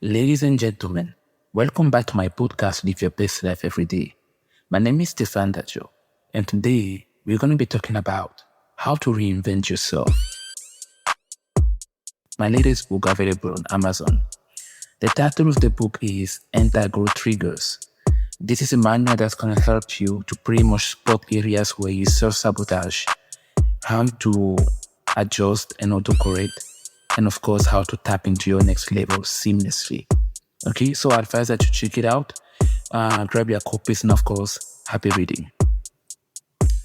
Ladies and gentlemen, welcome back to my podcast, Live Your Best Life Every Day. My name is Stéphane Dadjo, and today we're going to be talking about how to reinvent yourself. My latest book available on Amazon. The title of the book is Growth Triggers. This is a manual that's going to help you to pretty much spot areas where you self-sabotage, how to adjust and autocorrect, and of course, how to tap into your next level seamlessly. Okay, so I advise that you check it out. Grab your copies and of course, happy reading.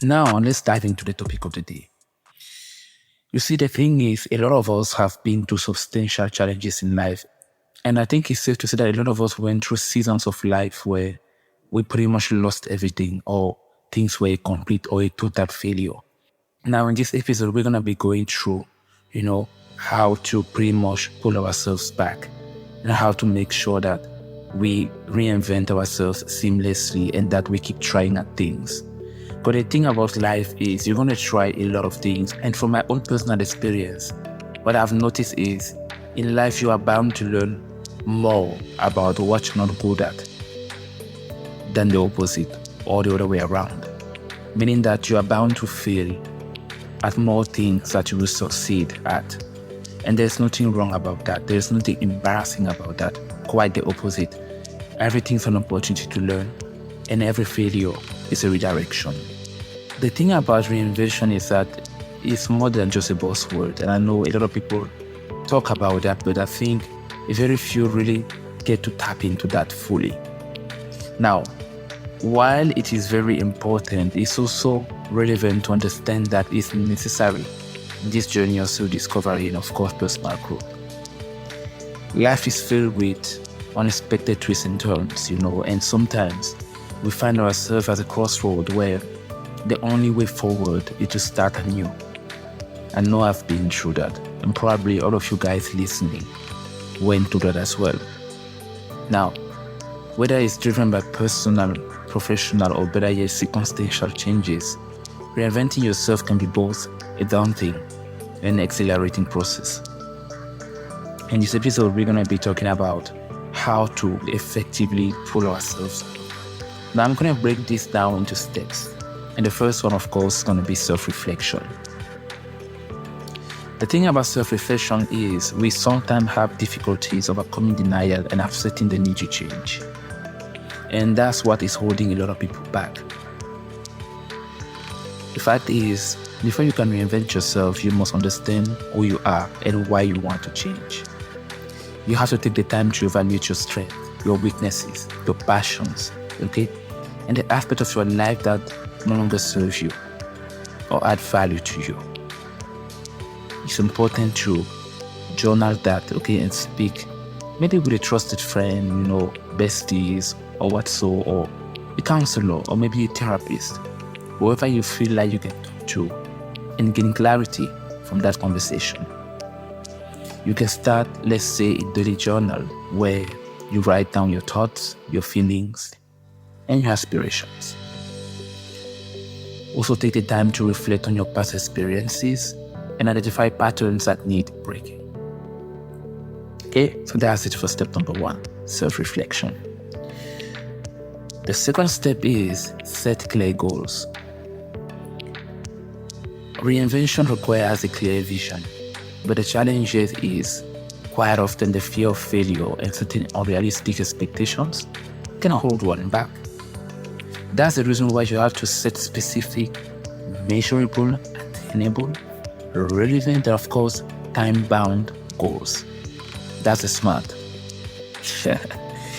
Now, let's dive into the topic of the day. You see, the thing is, a lot of us have been through substantial challenges in life. And I think it's safe to say that a lot of us went through seasons of life where we pretty much lost everything, or things were a complete or a total failure. Now, in this episode, we're going to be going through, how to pretty much pull ourselves back and how to make sure that we reinvent ourselves seamlessly and that we keep trying at things. But the thing about life is you're going to try a lot of things. And from my own personal experience, what I've noticed is in life, you are bound to learn more about what you're not good at than the opposite or the other way around. Meaning that you are bound to fail at more things that you will succeed at. And there's nothing wrong about that. There's nothing embarrassing about that. Quite the opposite. Everything's an opportunity to learn, and every failure is a redirection. The thing about reinvention is that it's more than just a buzzword. And I know a lot of people talk about that, but I think very few really get to tap into that fully. Now, while it is very important, it's also relevant to understand that it's necessary in this journey of self-discovery and of course personal growth. Life is filled with unexpected twists and turns, and sometimes we find ourselves at a crossroad where the only way forward is to start anew. I know I've been through that, and probably all of you guys listening went through that as well. Now, whether it's driven by personal, professional, or better yet, circumstantial changes, reinventing yourself can be both a daunting and exhilarating process. In this episode, we're going to be talking about how to effectively pull ourselves up. Now, I'm going to break this down into steps. And the first one, of course, is going to be self-reflection. The thing about self-reflection is we sometimes have difficulties overcoming denial and accepting the need to change. And that's what is holding a lot of people back. The fact is, before you can reinvent yourself, you must understand who you are and why you want to change. You have to take the time to evaluate your strengths, your weaknesses, your passions, okay? And the aspect of your life that no longer serves you or add value to you. It's important to journal that, okay, and speak maybe with a trusted friend, besties or or a counselor or maybe a therapist, whoever you feel like you can talk to and gain clarity from that conversation. You can start, let's say, a daily journal where you write down your thoughts, your feelings, and your aspirations. Also take the time to reflect on your past experiences and identify patterns that need breaking. Okay, so that's it for step number 1, self-reflection. The second step is set clear goals. Reinvention requires a clear vision, but the challenge is quite often the fear of failure and certain unrealistic expectations can hold one back. That's the reason why you have to set specific, measurable, attainable, relevant, and of course, time-bound goals. That's a SMART.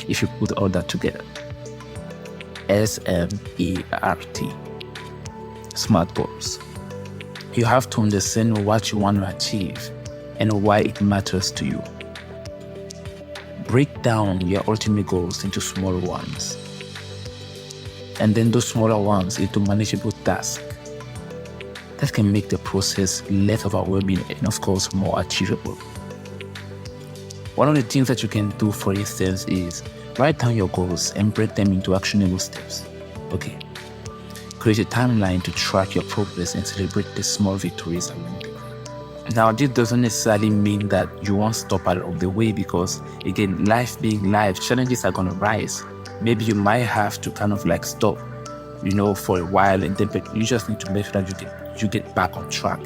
If you put all that together. SMART. SMART goals. You have to understand what you want to achieve and why it matters to you. Break down your ultimate goals into smaller ones. And then those smaller ones into manageable tasks that can make the process less overwhelming and of course more achievable. One of the things that you can do, for instance, is write down your goals and break them into actionable steps. Okay. Create a timeline to track your progress and celebrate the small victories along the way. Now, this doesn't necessarily mean that you won't stop along the way because, again, life being life, challenges are going to rise. Maybe you might have to kind of like stop, for a while, and then but you just need to make sure that you get back on track.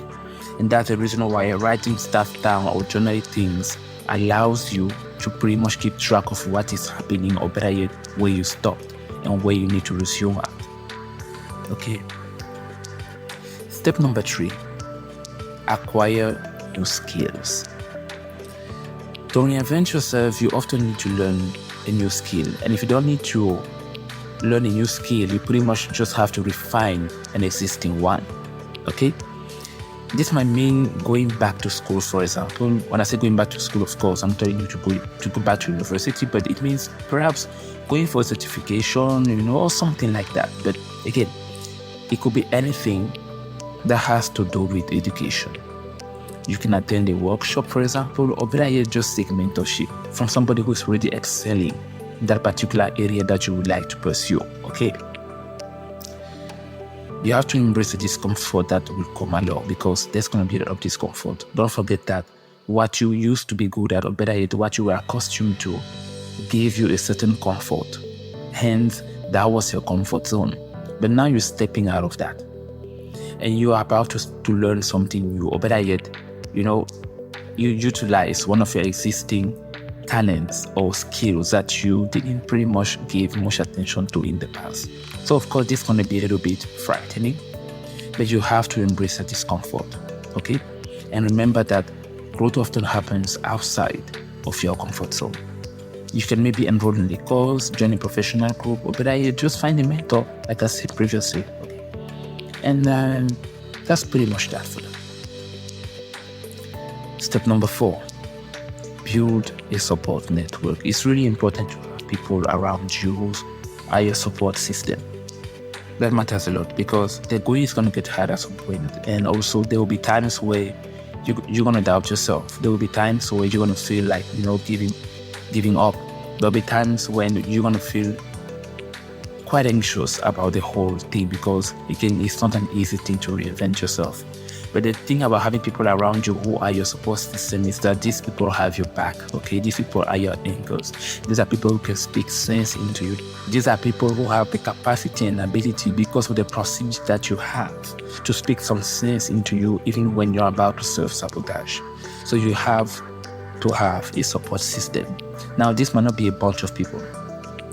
And that's the reason why writing stuff down or journaling things allows you to pretty much keep track of what is happening, or better yet, where you stopped and where you need to resume at. Okay. Step number 3. Acquire new skills. To reinvent yourself, you often need to learn a new skill. And if you don't need to learn a new skill, you pretty much just have to refine an existing one. Okay? This might mean going back to school, for example. When I say going back to school, of course, I'm telling you to go back to university, but it means perhaps going for a certification, or something like that. But again, it could be anything that has to do with education. You can attend a workshop, for example, or better yet, just seek mentorship from somebody who's already excelling in that particular area that you would like to pursue. Okay? You have to embrace the discomfort that will come along, because there's going to be a lot of discomfort. Don't forget that what you used to be good at, or better yet, what you were accustomed to, gave you a certain comfort. Hence, that was your comfort zone. But now you're stepping out of that, and you are about to learn something new, or better yet, you utilize one of your existing talents or skills that you didn't pretty much give much attention to in the past. So of course, this is going to be a little bit frightening, but you have to embrace the discomfort, okay? And remember that growth often happens outside of your comfort zone. You can maybe enroll in a course, join a professional group, or better yet, just find a mentor, like I said previously. And that's pretty much that for them. Step number 4, build a support network. It's really important to have people around you who are your support system. That matters a lot, because the going is going to get hard at some point. And also there will be times where you're going to doubt yourself. There will be times where you're going to feel like, giving up. There'll be times when you're going to feel quite anxious about the whole thing, because again, it's not an easy thing to reinvent yourself. But the thing about having people around you who are your support system is that these people have your back, okay? These people are your anchors. These are people who can speak sense into you. These are people who have the capacity and ability, because of the proximity that you have, to speak some sense into you even when you're about to self-sabotage. So you have to have a support system. Now, this might not be a bunch of people,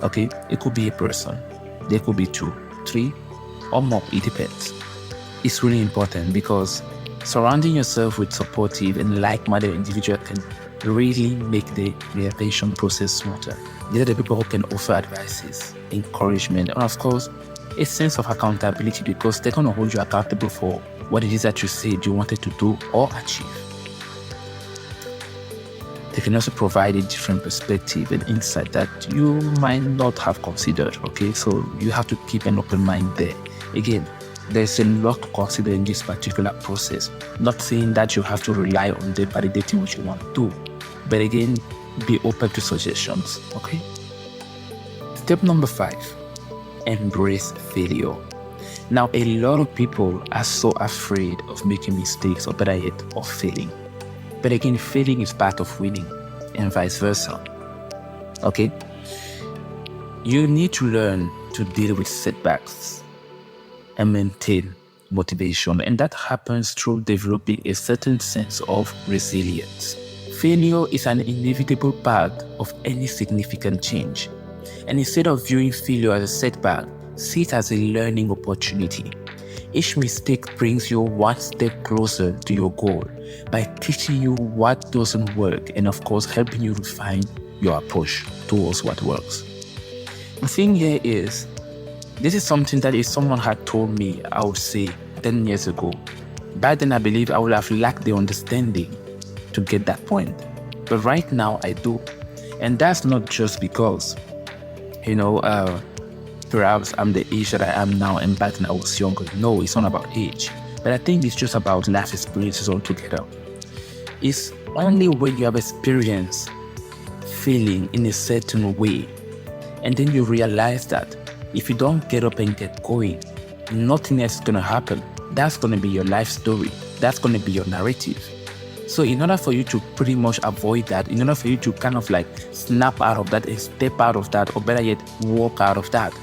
okay? It could be a person. There could be 2, 3, or more. It depends. It's really important, because surrounding yourself with supportive and like-minded individuals can really make the reinvention process smoother. These are the people who can offer advices, encouragement, and of course, a sense of accountability, because they're going to hold you accountable for what it is that you said you wanted to do or achieve. They can also provide a different perspective and insight that you might not have considered, okay? So you have to keep an open mind there. Again, there's a lot to consider in this particular process. Not saying that you have to rely on them validating what you want to do, but again, be open to suggestions, okay? Step number 5, embrace failure. Now, a lot of people are so afraid of making mistakes, or better yet, of failing. But again, failing is part of winning, and vice versa, okay? You need to learn to deal with setbacks and maintain motivation. And that happens through developing a certain sense of resilience. Failure is an inevitable part of any significant change. And instead of viewing failure as a setback, see it as a learning opportunity. Each mistake brings you one step closer to your goal by teaching you what doesn't work, and of course, helping you refine your approach towards what works. The thing here is, this is something that if someone had told me, I would say 10 years ago, back then I believe I would have lacked the understanding to get that point. But right now I do. And that's not just because, perhaps I'm the age that I am now and back then I was younger. No, it's not about age. But I think it's just about life experiences altogether. It's only when you have experienced feeling in a certain way, and then you realize that if you don't get up and get going, nothing else is going to happen. That's going to be your life story. That's going to be your narrative. So in order for you to pretty much avoid that, in order for you to kind of like snap out of that, step out of that, or better yet, walk out of that,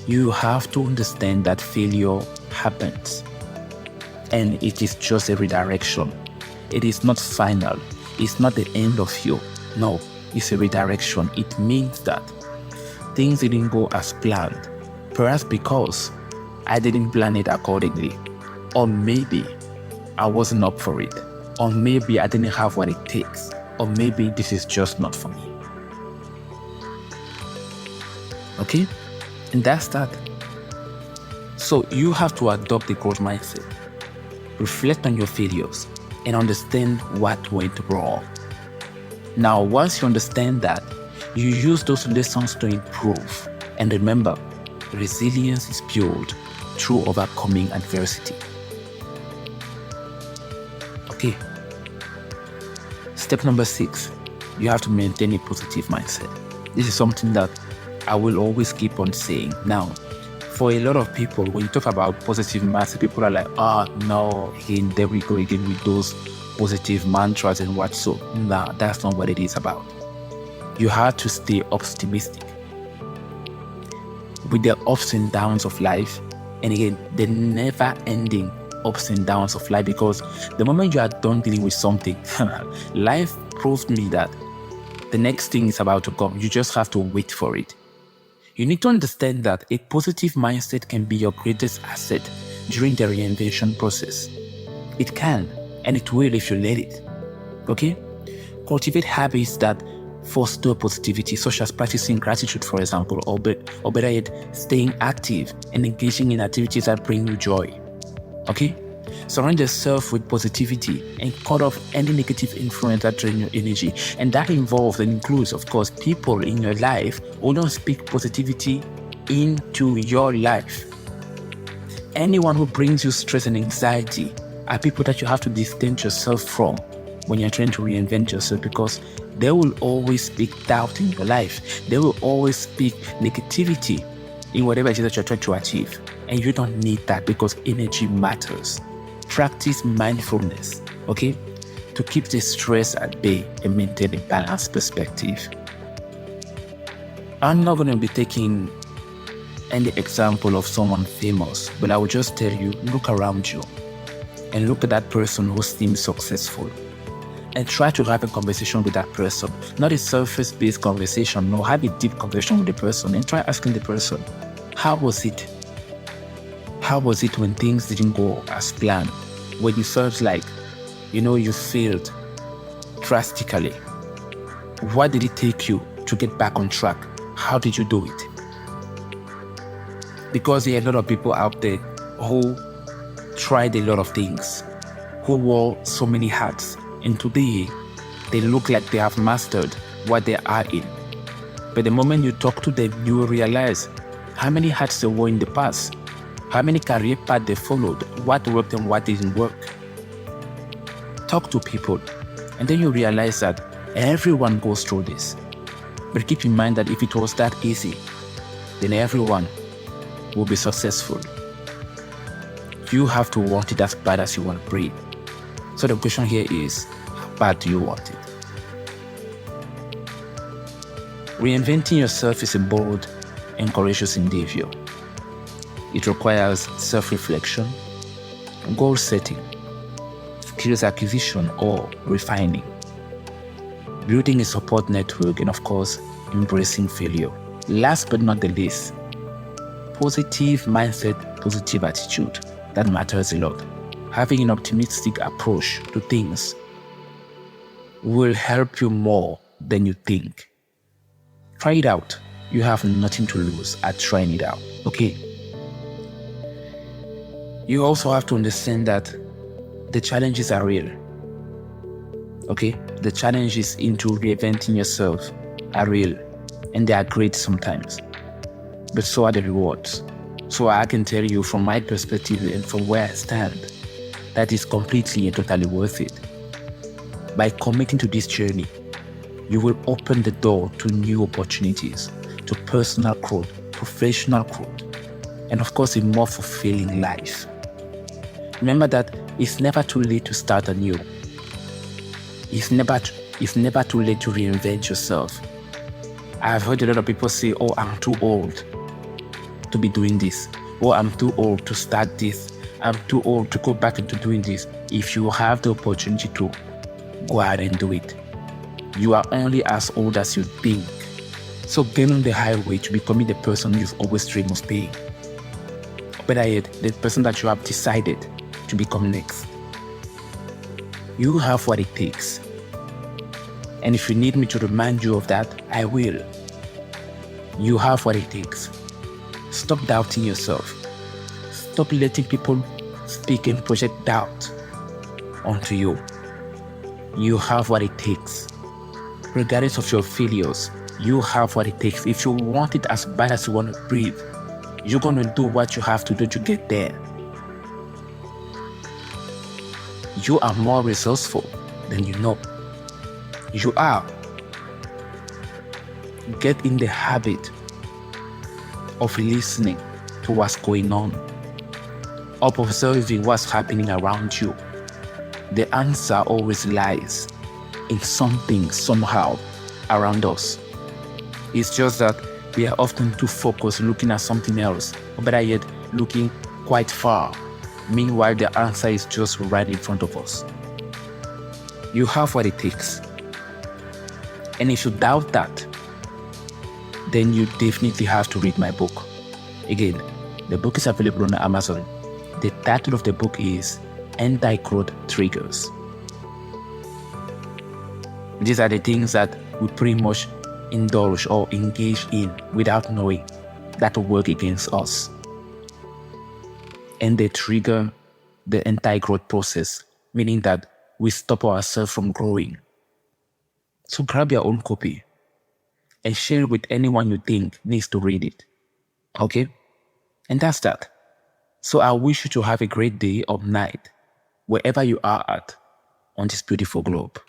you have to understand that failure happens. And it is just a redirection. It is not final. It's not the end of you. No, it's a redirection. It means that things didn't go as planned. Perhaps because I didn't plan it accordingly. Or maybe I wasn't up for it. Or maybe I didn't have what it takes. Or maybe this is just not for me. Okay? And that's that. So you have to adopt the growth mindset. Reflect on your failures and understand what went wrong. Now, once you understand that, you use those lessons to improve. And remember, resilience is built through overcoming adversity. Okay. Step number 6, you have to maintain a positive mindset. This is something that I will always keep on saying. Now, for a lot of people, when you talk about positive mindset, people are like, no, again, there we go again with those positive mantras and what so. Nah, that's not what it is about. You have to stay optimistic with the ups and downs of life. And again, the never-ending ups and downs of life, because the moment you are done dealing with something, life proved me that the next thing is about to come. You just have to wait for it. You need to understand that a positive mindset can be your greatest asset during the reinvention process. It can, and it will if you let it. Okay? Cultivate habits that foster positivity, such as practicing gratitude, for example, or better yet, staying active and engaging in activities that bring you joy. Okay? Surround yourself with positivity and cut off any negative influence that drain your energy. And that involves and includes, of course, people in your life who don't speak positivity into your life. Anyone who brings you stress and anxiety are people that you have to distance yourself from when you're trying to reinvent yourself, because they will always speak doubt in your life. They will always speak negativity in whatever it is that you're trying to achieve. And you don't need that, because energy matters. Practice mindfulness, okay, to keep the stress at bay and maintain a balanced perspective. I'm not going to be taking any example of someone famous, but I will just tell you, look around you and look at that person who seems successful and try to have a conversation with that person. Not a surface-based conversation, no, have a deep conversation with the person and try asking the person, how was it? How was it when things didn't go as planned? When you felt like, you failed drastically? What did it take you to get back on track? How did you do it? Because there are a lot of people out there who tried a lot of things, who wore so many hats, and today they look like they have mastered what they are in. But the moment you talk to them, you will realize how many hats they wore in the past, how many career paths they followed, what worked and what didn't work. Talk to people, and then you realize that everyone goes through this. But keep in mind that if it was that easy, then everyone will be successful. You have to want it as bad as you want to breathe. So the question here is, how bad do you want it? Reinventing yourself is a bold and courageous endeavor. It requires self-reflection, goal setting, skills acquisition or refining, building a support network, and of course, embracing failure. Last but not the least, positive mindset, positive attitude. That matters a lot. Having an optimistic approach to things will help you more than you think. Try it out. You have nothing to lose at trying it out, okay? You also have to understand that the challenges are real, okay? The challenges into reinventing yourself are real, and they are great sometimes, but so are the rewards. So I can tell you from my perspective and from where I stand, that is completely and totally worth it. By committing to this journey, you will open the door to new opportunities, to personal growth, professional growth, and of course a more fulfilling life. Remember that it's never too late to start anew. It's never too late to reinvent yourself. I've heard a lot of people say, oh, I'm too old to be doing this. Oh, I'm too old to start this. I'm too old to go back into doing this. If you have the opportunity to, go ahead and do it. You are only as old as you think. So get on the highway to becoming the person you've always dreamed of being. Better yet, the person that you have decided to become next. You have what it takes. And if you need me to remind you of that, I will. You have what it takes. Stop doubting yourself. Stop letting people speak and project doubt onto you. You have what it takes. Regardless of your failures, you have what it takes. If you want it as bad as you want to breathe, you're going to do what you have to do to get there. You are more resourceful than you know. You are. Get in the habit of listening to what's going on, of observing what's happening around you. The answer always lies in something, somehow, around us. It's just that we are often too focused looking at something else, or better yet, looking quite far. Meanwhile, the answer is just right in front of us. You have what it takes. And if you doubt that, then you definitely have to read my book. Again, the book is available on Amazon. The title of the book is Anti-Growth Triggers. These are the things that we pretty much indulge or engage in without knowing that will work against us. And they trigger the anti-growth process, meaning that we stop ourselves from growing. So grab your own copy and share it with anyone you think needs to read it. Okay? And that's that. So I wish you to have a great day or night, wherever you are at on this beautiful globe.